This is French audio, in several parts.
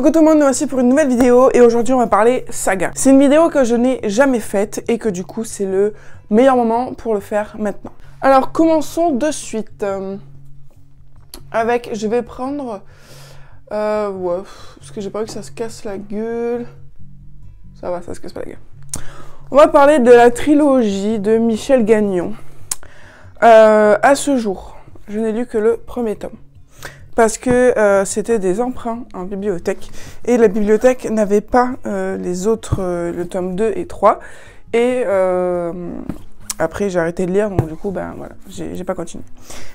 Coucou tout le monde, nous voici pour une nouvelle vidéo et aujourd'hui on va parler saga. C'est une vidéo que je n'ai jamais faite et que du coup c'est le meilleur moment pour le faire maintenant. Alors commençons de suite avec, je vais prendre, ouais, parce que j'ai pas envie que ça se casse la gueule. Ça va, ça se casse pas la gueule. On va parler de la trilogie de Michel Gagnon. À ce jour, je n'ai lu que le premier tome. Parce que c'était des emprunts en bibliothèque. Et la bibliothèque n'avait pas les autres, le tome 2 et 3. Et après, j'ai arrêté de lire, donc du coup, ben voilà, j'ai pas continué.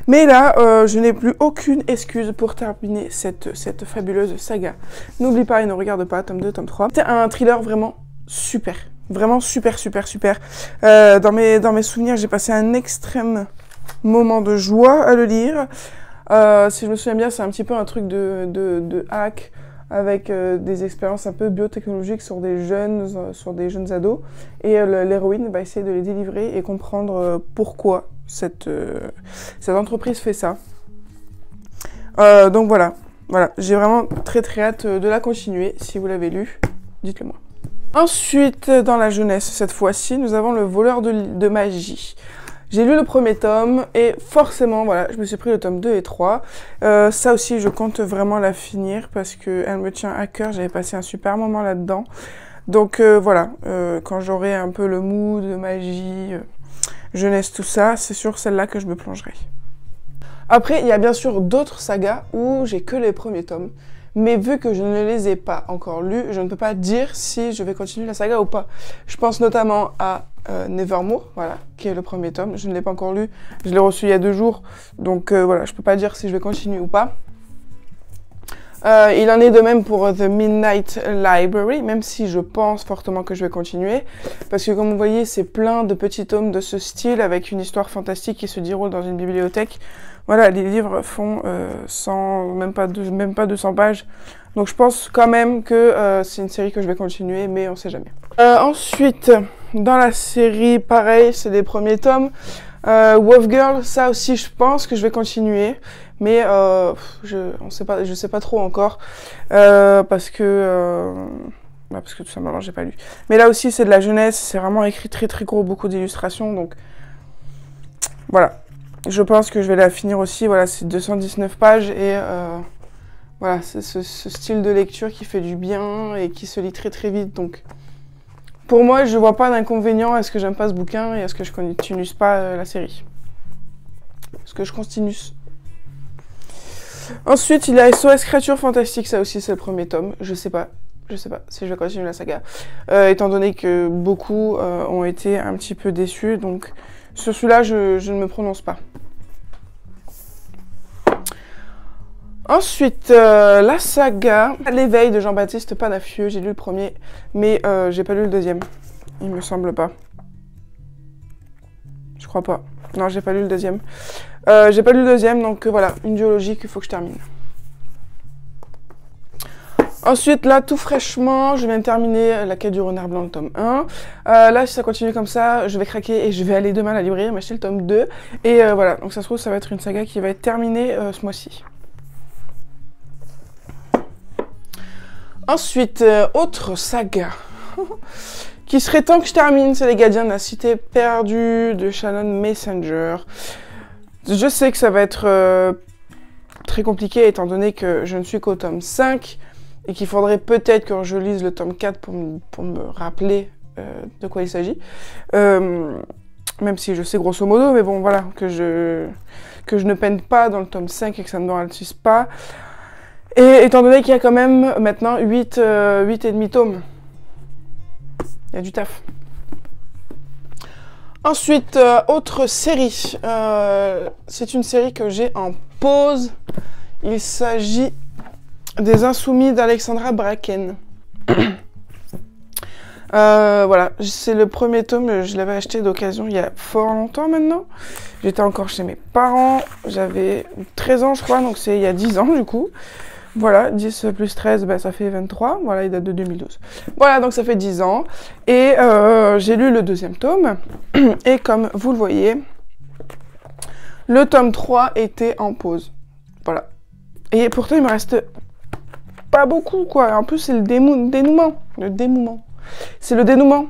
Mais là, je n'ai plus aucune excuse pour terminer cette fabuleuse saga. N'oublie pas et ne regarde pas, tome 2, tome 3. C'était un thriller vraiment super. Vraiment super. Dans mes souvenirs, j'ai passé un extrême moment de joie à le lire. Si je me souviens bien, c'est un petit peu un truc de hack avec des expériences un peu biotechnologiques sur des jeunes ados. Et l'héroïne va essayer de les délivrer et comprendre pourquoi cette entreprise fait ça. Donc voilà, j'ai vraiment très hâte de la continuer. Si vous l'avez lu, dites-le moi. Ensuite, dans la jeunesse, cette fois-ci, nous avons Le voleur de magie. J'ai lu le premier tome et forcément, voilà, je me suis pris le tome 2 et 3. Ça aussi, je compte vraiment la finir parce qu'elle me tient à cœur. J'avais passé un super moment là-dedans. Donc voilà, quand j'aurai un peu le mood de magie, jeunesse, tout ça, c'est sur celle-là que je me plongerai. Après, il y a bien sûr d'autres sagas où j'ai que les premiers tomes. Mais vu que je ne les ai pas encore lus, je ne peux pas dire si je vais continuer la saga ou pas. Je pense notamment à Nevermore, voilà, qui est le premier tome. Je ne l'ai pas encore lu, je l'ai reçu il y a 2 jours. Donc voilà, je peux pas dire si je vais continuer ou pas. Il en est de même pour The Midnight Library, même si je pense fortement que je vais continuer. Parce que comme vous voyez, c'est plein de petits tomes de ce style, avec une histoire fantastique qui se déroule dans une bibliothèque. Voilà, les livres font même pas 200 pages. Donc je pense quand même que c'est une série que je vais continuer, mais on sait jamais. Ensuite, dans la série, pareil, c'est les premiers tomes. Wolf Girl, ça aussi je pense que je vais continuer. Mais je sais pas trop encore. Parce que tout simplement j'ai pas lu. Mais là aussi c'est de la jeunesse, c'est vraiment écrit très gros, beaucoup d'illustrations. Donc voilà. Je pense que je vais la finir aussi, voilà, c'est 219 pages et voilà, c'est ce style de lecture qui fait du bien et qui se lit très vite. Donc, pour moi, je vois pas d'inconvénient à ce que j'aime pas ce bouquin et à ce que je continue pas la série. Est-ce que je continue? Ensuite, il y a SOS Créatures Fantastiques, ça aussi c'est le premier tome, je sais pas si je vais continuer la saga. Étant donné que beaucoup ont été un petit peu déçus, donc sur celui-là, je ne me prononce pas. Ensuite, la saga L'éveil de Jean-Baptiste Panafieux. J'ai lu le premier, mais j'ai pas lu le deuxième. Il me semble pas. Je crois pas. Non, j'ai pas lu le deuxième. J'ai pas lu le deuxième, donc voilà, une duologie qu'il faut que je termine. Ensuite, là, tout fraîchement, je viens de terminer La quête du renard blanc, le tome 1. Là, si ça continue comme ça, je vais craquer et je vais aller demain à la librairie m'acheter le tome 2. Et voilà, donc ça se trouve, ça va être une saga qui va être terminée ce mois-ci. Ensuite, autre saga qui serait temps que je termine, c'est Les Gardiens de la Cité Perdue de Shannon Messenger. Je sais que ça va être très compliqué étant donné que je ne suis qu'au tome 5. Et qu'il faudrait peut-être que je lise le tome 4 pour me rappeler de quoi il s'agit. Même si je sais grosso modo, mais bon, voilà, que je ne peine pas dans le tome 5 et que ça ne me ralentisse pas. Et étant donné qu'il y a quand même maintenant 8 et demi tomes, il y a du taf. Ensuite, autre série. C'est une série que j'ai en pause. Il s'agit des Insoumis d'Alexandra Bracken. Voilà, c'est le premier tome, je l'avais acheté d'occasion il y a fort longtemps maintenant. J'étais encore chez mes parents, j'avais 13 ans je crois, donc c'est il y a 10 ans du coup. Voilà, 10 plus 13, ben, ça fait 23, voilà, il date de 2012. Voilà, donc ça fait 10 ans. Et j'ai lu le deuxième tome, et comme vous le voyez, le tome 3 était en pause. Voilà. Et pourtant, il me reste pas beaucoup, quoi. En plus, c'est le dénouement. Le dénouement. C'est le dénouement.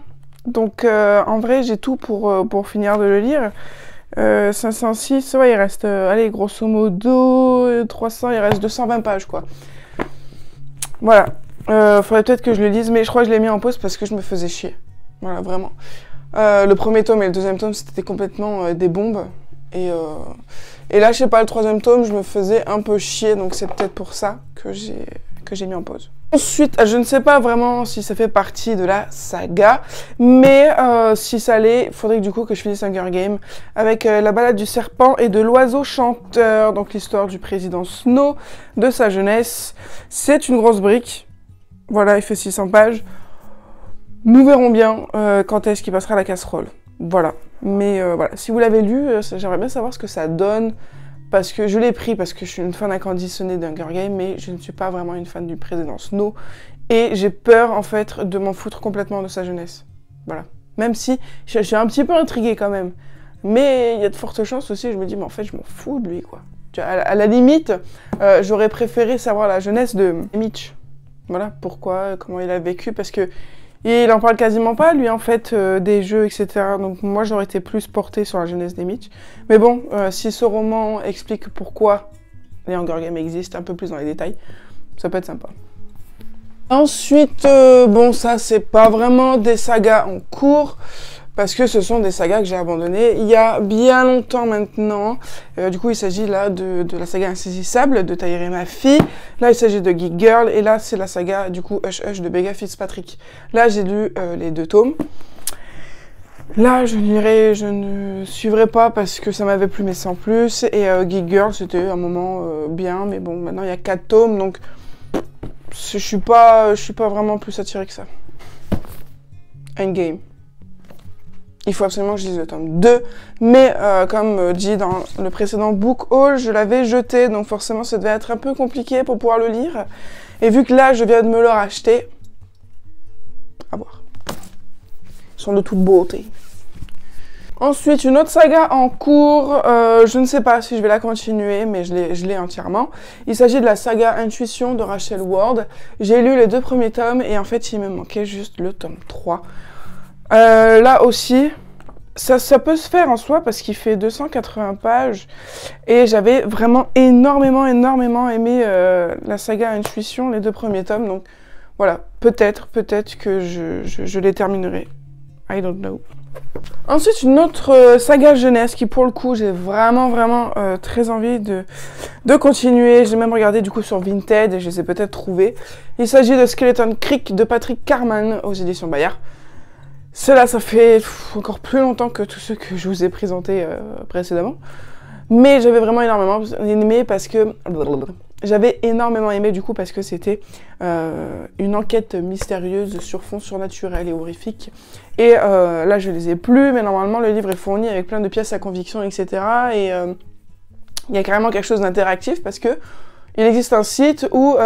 Donc, en vrai, j'ai tout pour finir de le lire. 506, ouais, il reste, allez, grosso modo, 300, il reste 220 pages, quoi. Voilà. Faudrait peut-être que je le lise, mais je crois que je l'ai mis en pause parce que je me faisais chier. Voilà, vraiment. Le premier tome et le deuxième tome, c'était complètement des bombes. Et là, je sais pas, le troisième tome, je me faisais un peu chier, donc c'est peut-être pour ça que j'ai mis en pause. Ensuite, je ne sais pas vraiment si ça fait partie de la saga, mais si ça l'est, il faudrait que du coup que je finisse Hunger Games avec la balade du serpent et de l'oiseau chanteur, donc l'histoire du président Snow, de sa jeunesse. C'est une grosse brique, voilà, il fait 600 pages. Nous verrons bien quand est-ce qu'il passera à la casserole, voilà. Mais voilà, si vous l'avez lu, j'aimerais bien savoir ce que ça donne. Parce que je l'ai pris parce que je suis une fan inconditionnée d'Hunger Games, mais je ne suis pas vraiment une fan du président Snow. Et j'ai peur, en fait, de m'en foutre complètement de sa jeunesse. Voilà. Même si je suis un petit peu intriguée quand même. Mais il y a de fortes chances aussi, je me dis, mais en fait, je m'en fous de lui, quoi. À la limite, j'aurais préféré savoir la jeunesse de Mitch. Voilà, pourquoi, comment il a vécu, parce que il en parle quasiment pas, lui, en fait, des jeux, etc. Donc moi, j'aurais été plus portée sur la jeunesse des Mitch. Mais bon, si ce roman explique pourquoi les Hunger Games existent, un peu plus dans les détails, ça peut être sympa. Ensuite, bon, ça, c'est pas vraiment des sagas en cours, parce que ce sont des sagas que j'ai abandonnées il y a bien longtemps maintenant. Du coup, il s'agit là de la saga Insaisissable de Taïri Mafi. Là, il s'agit de Geek Girl. Et là, c'est la saga, du coup, Hush Hush de Begga Fitzpatrick. Là, j'ai lu les 2 tomes. Là, je ne suivrai pas parce que ça m'avait plu, mais sans plus. Et Geek Girl, c'était un moment bien. Mais bon, maintenant, il y a 4 tomes. Donc, je suis pas vraiment plus attirée que ça. Endgame. Il faut absolument que je lise le tome 2, mais comme dit dans le précédent book haul, je l'avais jeté, donc forcément ça devait être un peu compliqué pour pouvoir le lire. Et vu que là, je viens de me le racheter, à voir. Ils sont de toute beauté. Ensuite, une autre saga en cours, je ne sais pas si je vais la continuer, mais je l'ai entièrement. Il s'agit de la saga Intuition de Rachel Ward. J'ai lu les 2 premiers tomes, et en fait, il me manquait juste le tome 3. Là aussi, ça peut se faire en soi parce qu'il fait 280 pages et j'avais vraiment énormément aimé la saga Intuition, les 2 premiers tomes, donc voilà, peut-être que je les terminerai. I don't know. Ensuite, une autre saga jeunesse qui pour le coup j'ai vraiment très envie de continuer. J'ai même regardé du coup sur Vinted et je les ai peut-être trouvés. Il s'agit de Skeleton Creek de Patrick Carman aux éditions Bayard. Cela, ça fait encore plus longtemps que tous ceux que je vous ai présentés précédemment. Mais j'avais vraiment énormément aimé parce que... J'avais énormément aimé du coup parce que c'était une enquête mystérieuse sur fond surnaturel et horrifique. Et là, je les ai plus, mais normalement, le livre est fourni avec plein de pièces à conviction, etc. Et il y a carrément quelque chose d'interactif parce que il existe un site où,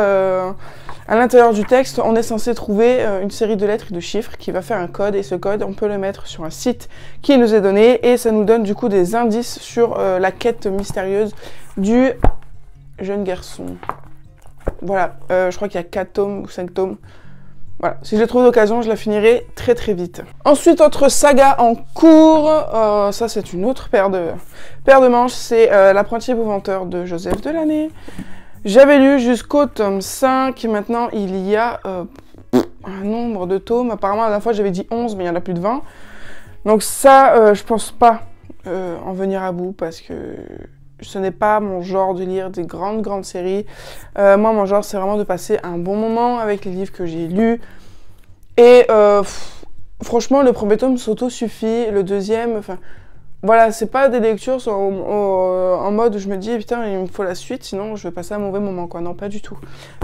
à l'intérieur du texte, on est censé trouver une série de lettres et de chiffres qui va faire un code. Et ce code, on peut le mettre sur un site qui nous est donné. Et ça nous donne du coup des indices sur la quête mystérieuse du jeune garçon. Voilà, je crois qu'il y a 4 tomes ou 5 tomes. Voilà, si je les trouve d'occasion, je la finirai très vite. Ensuite, autre saga en cours, ça c'est une autre paire de manches, c'est L'apprenti épouvanteur de Joseph Delaney. J'avais lu jusqu'au tome 5, et maintenant il y a un nombre de tomes. Apparemment, la dernière fois j'avais dit 11, mais il y en a plus de 20. Donc ça, je pense pas en venir à bout, parce que ce n'est pas mon genre de lire des grandes séries. Moi, mon genre, c'est vraiment de passer un bon moment avec les livres que j'ai lus. Et franchement, le premier tome s'auto-suffit. Le deuxième, enfin... Voilà, c'est pas des lectures en mode où je me dis putain il me faut la suite sinon je vais passer un mauvais moment quoi. Non, pas du tout.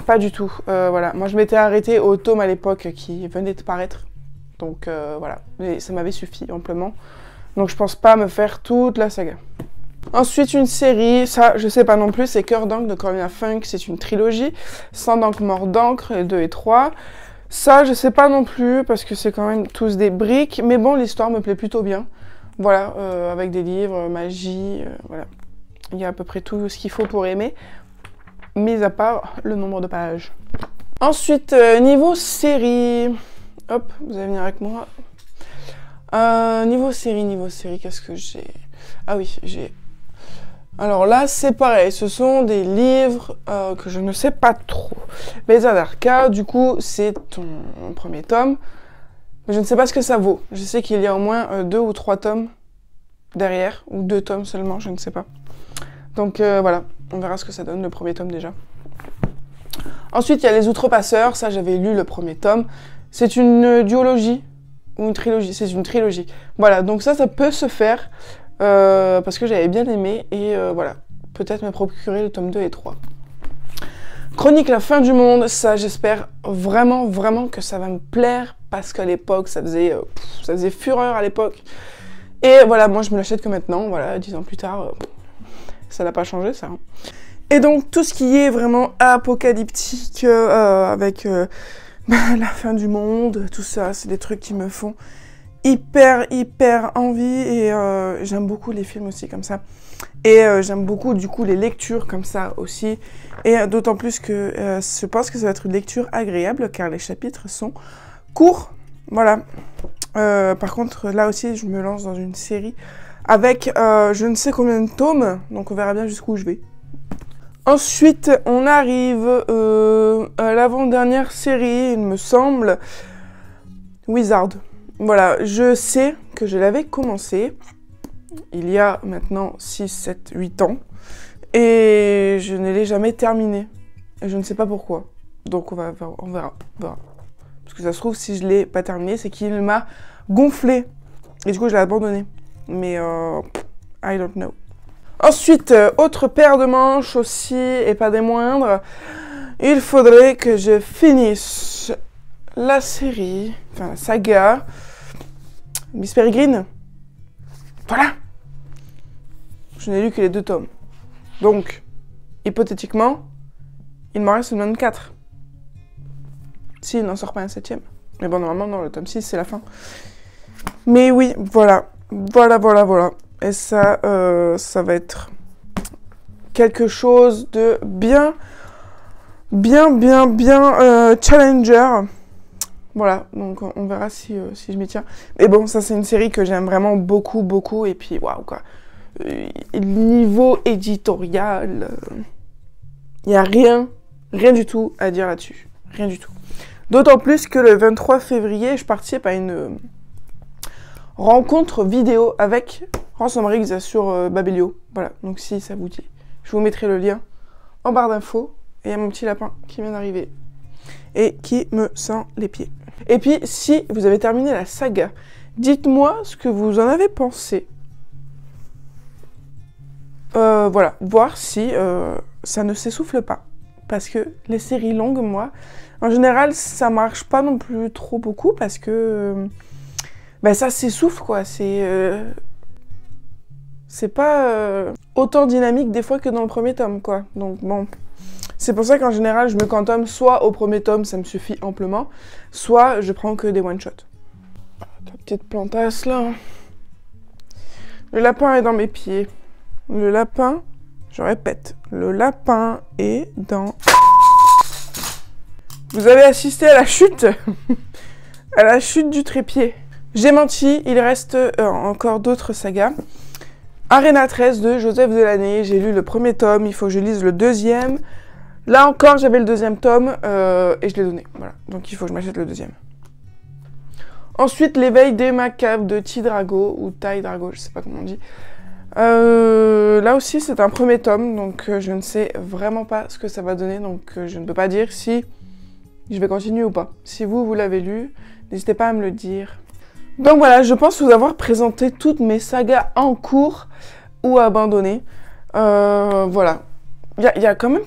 Pas du tout. Voilà, moi je m'étais arrêtée au tome à l'époque qui venait de paraître. Donc voilà, et ça m'avait suffi amplement. Donc je pense pas me faire toute la saga. Ensuite une série, ça je sais pas non plus, c'est Cœur d'encre de Cornelia Funk, c'est une trilogie. Sang d'encre, mort d'encre, les 2 et 3. Ça je sais pas non plus parce que c'est quand même tous des briques, mais bon l'histoire me plaît plutôt bien. Voilà, avec des livres, magie, voilà. Il y a à peu près tout ce qu'il faut pour aimer, mis à part le nombre de pages. Ensuite, niveau série... Hop, vous allez venir avec moi. Niveau série, qu'est-ce que j'ai? Ah oui, j'ai... Alors là, c'est pareil, ce sont des livres que je ne sais pas trop. Berserk, du coup, c'est ton premier tome. Mais je ne sais pas ce que ça vaut. Je sais qu'il y a au moins 2 ou 3 tomes derrière, ou 2 tomes seulement, je ne sais pas. Donc voilà, on verra ce que ça donne, le premier tome déjà. Ensuite, il y a Les Outrepasseurs, ça j'avais lu le premier tome. C'est une duologie, ou une trilogie, c'est une trilogie. Voilà, donc ça peut se faire, parce que j'avais bien aimé, et voilà, peut-être me procurer le tome 2 et 3. Chronique la fin du monde, ça j'espère vraiment, vraiment que ça va me plaire, parce qu'à l'époque, ça faisait fureur à l'époque. Et voilà, moi je me l'achète que maintenant, voilà, 10 ans plus tard, ça n'a pas changé ça. Hein. Et donc tout ce qui est vraiment apocalyptique, avec la fin du monde, tout ça, c'est des trucs qui me font hyper envie, et j'aime beaucoup les films aussi comme ça. Et j'aime beaucoup du coup les lectures comme ça aussi. Et d'autant plus que je pense que ça va être une lecture agréable car les chapitres sont courts. Voilà. Par contre, là aussi, je me lance dans une série avec je ne sais combien de tomes, donc on verra bien jusqu'où je vais. Ensuite, on arrive à l'avant-dernière série, il me semble, Wizard. Voilà, je sais que je l'avais commencé il y a maintenant 6, 7, 8 ans, et je ne l'ai jamais terminé. Et je ne sais pas pourquoi. Donc on verra. Parce que ça se trouve, si je ne l'ai pas terminé, c'est qu'il m'a gonflé. Et du coup, je l'ai abandonné. Mais, I don't know. Ensuite, autre paire de manches aussi, et pas des moindres. Il faudrait que je finisse la série, enfin la saga, Miss Peregrine. Voilà. Je n'ai lu que les 2 tomes. Donc, hypothétiquement, il m'en reste 24. S'il n'en sort pas un 7e. Mais bon, normalement, non, le tome 6, c'est la fin. Mais oui, voilà. Voilà. Et ça, ça va être quelque chose de bien challenger. Voilà, donc on verra si je m'y tiens. Mais bon, ça c'est une série que j'aime vraiment beaucoup. Et puis, waouh, quoi. Niveau éditorial, il n'y a rien du tout à dire là-dessus. Rien du tout. D'autant plus que le 23 février, je participe à une rencontre vidéo avec Ransom Riggs sur Babelio. Voilà, donc si ça vous dit, je vous mettrai le lien en barre d'infos. Et il y a mon petit lapin qui vient d'arriver et qui me sent les pieds. Et puis, si vous avez terminé la saga, dites-moi ce que vous en avez pensé. Voilà, voir si ça ne s'essouffle pas. Parce que les séries longues, moi, en général, ça marche pas non plus trop beaucoup parce que ça s'essouffle, quoi. C'est pas autant dynamique des fois que dans le premier tome, quoi. Donc bon, c'est pour ça qu'en général, je me cantonne soit au premier tome, ça me suffit amplement, soit je prends que des one-shots. Ta petite plantasse, là. Le lapin est dans mes pieds. Le lapin, je répète, le lapin est dans... Vous avez assisté à la chute à la chute du trépied. J'ai menti, il reste encore d'autres sagas. Arena 13 de Joseph Delaney, j'ai lu le premier tome, il faut que je lise le deuxième. Là encore, j'avais le deuxième tome et je l'ai donné. Voilà, donc il faut que je m'achète le deuxième. Ensuite, l'éveil des macabre de T-Drago, ou Tai-Drago, je sais pas comment on dit. Là aussi, c'est un premier tome, donc je ne sais vraiment pas ce que ça va donner, donc je ne peux pas dire si je vais continuer ou pas. Si vous l'avez lu, n'hésitez pas à me le dire. Donc voilà, je pense vous avoir présenté toutes mes sagas en cours ou abandonnées. Voilà. Il y a quand même...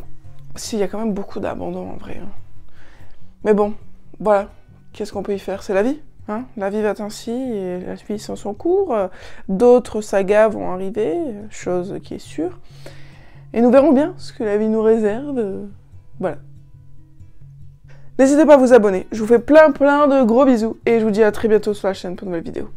Si, il y a quand même beaucoup d'abandon en vrai. Mais bon, voilà. Qu'est-ce qu'on peut y faire? C'est la vie. Hein, la vie va ainsi et la vie s'en son cours. D'autres sagas vont arriver, chose qui est sûre. Et nous verrons bien ce que la vie nous réserve. Voilà. N'hésitez pas à vous abonner. Je vous fais plein de gros bisous et je vous dis à très bientôt sur la chaîne pour de nouvelles vidéos.